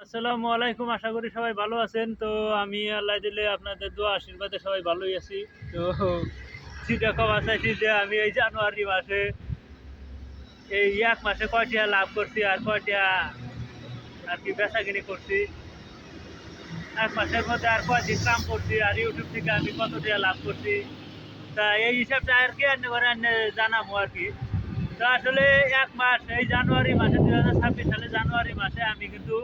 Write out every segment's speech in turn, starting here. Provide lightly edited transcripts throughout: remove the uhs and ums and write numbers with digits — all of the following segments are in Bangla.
আসসালামু আলাইকুম। আশা করি সবাই ভালো আছেন। তো আমি আল্লাহ দিলে আপনাদের দোয়া আশীর্বাদে সবাই ভালোই আছি। তো যেটা খবর চাইছি যে আমি এই জানুয়ারি মাসে এই ১ মাসে কয়টা লাভ করছি আর কয়টা আরকি বেচাকিনি করছি। ১ মাসের মধ্যে আর কয়দিন কাম করছি আর YouTube থেকে আমি কত টাকা লাভ করছি। তা এই হিসাবটা আরকি জানাবো আরকি। তো আসলে ১ মাস এই জানুয়ারি মাসে ২০২৬ সালে জানুয়ারি মাসে আমি কিন্তু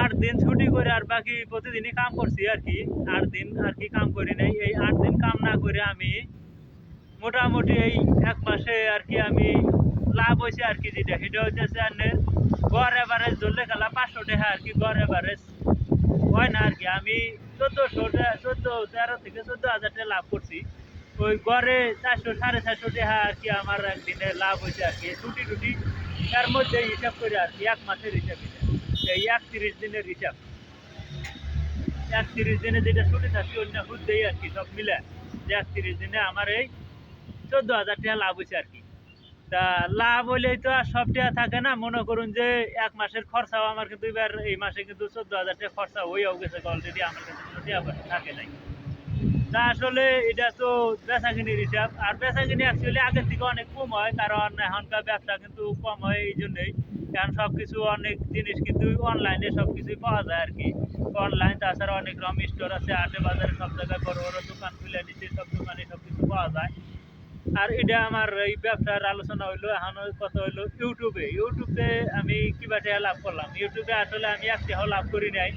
৮ দিন ছুটি করে আর বাকি প্রতিদিনই কাম করছি আরকি। ৮ দিন আরকি কাম করি নাই। এই ৮ দিন কাম না করে আমি মোটামুটি এই ১ মাসে আরকি আমি লাভ হইছে আরকি যেটা সেটা হইতেছে আপনার গড় এভারেজ ধরলে গেলা ৫০০ টাকা আরকি গড় এভারেজ হয় না আরকি। আমি ১৪ থেকে ১৪,০০০ টাকা লাভ করছি। ওই গড়ে ৪০০ ৪৫০ টাকা আরকি আমার একদিনে লাভ হইছে আরকি। ছুটি-টুটি তার মধ্যে হিসাব করে আরকি ১ মাসের হিসাব এটা। এই ৩১ দিনের হিসাব। ৩১ দিনে যেটা ছুটি থাকছে অন্য হুদ্দেই আরকি সব মিলে যে ৩১ দিনে আমার এই ১৪,০০০ টাকা লাভ হইছে আরকি। তা লাভ হইলেই তো আর সব টাকা থাকে না। মনে করুন যে ১ মাসের খরচাও আমার কিন্তু এবার এই মাসে কিন্তু ১৪,০০০ টাকা খরচা হইয়াও গেছে অলরেডি আমার কাছে কোনো টাকা-পয়সা থাকে নাই। তা আসলে এটা তো বেচাকিনির হিসাব। আর বেচাকিনি অ্যাকচুয়ালি আগের থেকে অনেক কম হয়। কারণ এখনকার ব্যবসা কিন্তু কম হয় এইজন্যই। কারণ সবকিছু অনেক জিনিস কিন্তু অনলাইনে সবকিছুই পাওয়া যায় আরকি। অনলাইন তাছাড়া অনেক রকম স্টোর আছে হাটে বাজারে সব জায়গায় বড়, বড় দোকান খুলে নিছে। সব দোকানে সবকিছু পাওয়া যায়। আর এটা আমার এই ব্যবসার আলোচনা হইলো এখন কথা হইলো ইউটিউবে। ইউটিউবে আমি কিবা টাকা লাভ করলাম। ইউটিউবে আসলে আমি ১ টাকাও লাভ করি নাই।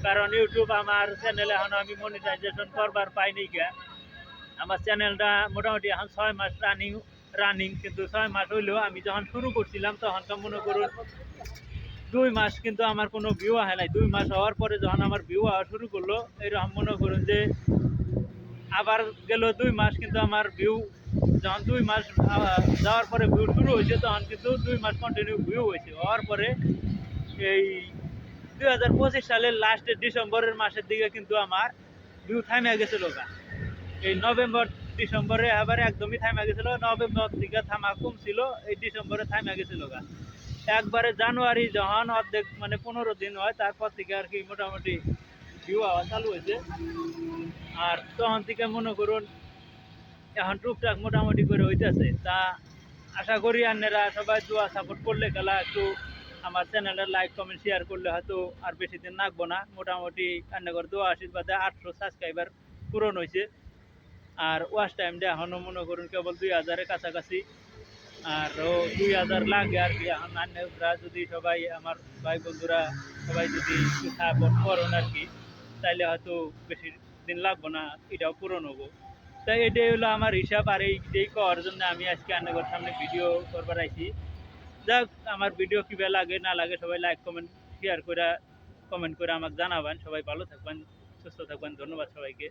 কারণ ইউটিউব আমার চ্যানেলে এখনো আমি মনিটাইজেশন করবার পাইনি গিয়া। আমার চ্যানেলটা মোটামুটি এখন ৬ মাস রানিং কিন্তু ৬ মাস হইলেও আমি যখন শুরু করছিলাম তখনকার মনে করুন ২ মাস কিন্তু আমার কোনো ভিউ আহে নাই। ২ মাস হওয়ার পরে যখন আমার ভিউ হওয়া শুরু করলো এরকম মনে করুন যে আবার গেল ২ মাস কিন্তু আমার ভিউ যখন ২ মাস যাওয়ার পরে ভিউ শুরু হয়েছে তখন কিন্তু ২ মাস কন্টিনিউ ভিউ হয়েছে। হওয়ার পরে এই ২০২৫ সালের লাস্টের ডিসেম্বরের মাসের দিকে কিন্তু আমার ভিউ থাইমা গেছিল গা। এই নভেম্বর ডিসেম্বরে আবার একদমই থাইমা গেছিল। নভেম্বর থেকে থামা কম ছিল, এই ডিসেম্বরে থাইমা গেছিল গা। একবারে জানুয়ারি যখন অর্ধেক মানে ১৫ দিন হয় তারপর থেকে আর কি মোটামুটি ভিউ হওয়া চালু হয়েছে। আর তখন থেকে মনে করুন এখন টুকটাক মোটামুটি করে হইতেছে। তা আশা করি আপনারা সবাই দোয়া সাপোর্ট করলে খেলা একটু আমার চ্যানেলের লাইক কমেন্ট শেয়ার করলে হয়তো আর বেশি দিন লাগবো না। মোটামুটি আপনাদের দোয়া আশীর্বাদে ৮০০ সাবস্ক্রাইবার পূরণ হয়েছে। আর ওয়াচ টাইমটা এখনও মনে করুন কেবল ২,০০০-এর কাছাকাছি। আর ২,০০০ লাগে আর কি। এখন আপনারা যদি সবাই আমার ভাই বন্ধুরা সবাই যদি একটু সাপোর্ট করেন আর কি তাইলে হয়তো বেশি দিন লাগবো না, এটাও পূরণ হবো। তাই এটাই হলো আমার হিসাব। আর এইটাই করার জন্য আমি আজকে আপনাদের সামনে ভিডিও করবার আইছি। যাক আমার ভিডিও কীভাবে লাগে না লাগে সবাই লাইক কমেন্ট শেয়ার করে কমেন্ট করে আমাকে জানাবেন। সবাই ভালো থাকবেন, সুস্থ থাকবেন। ধন্যবাদ সবাইকে।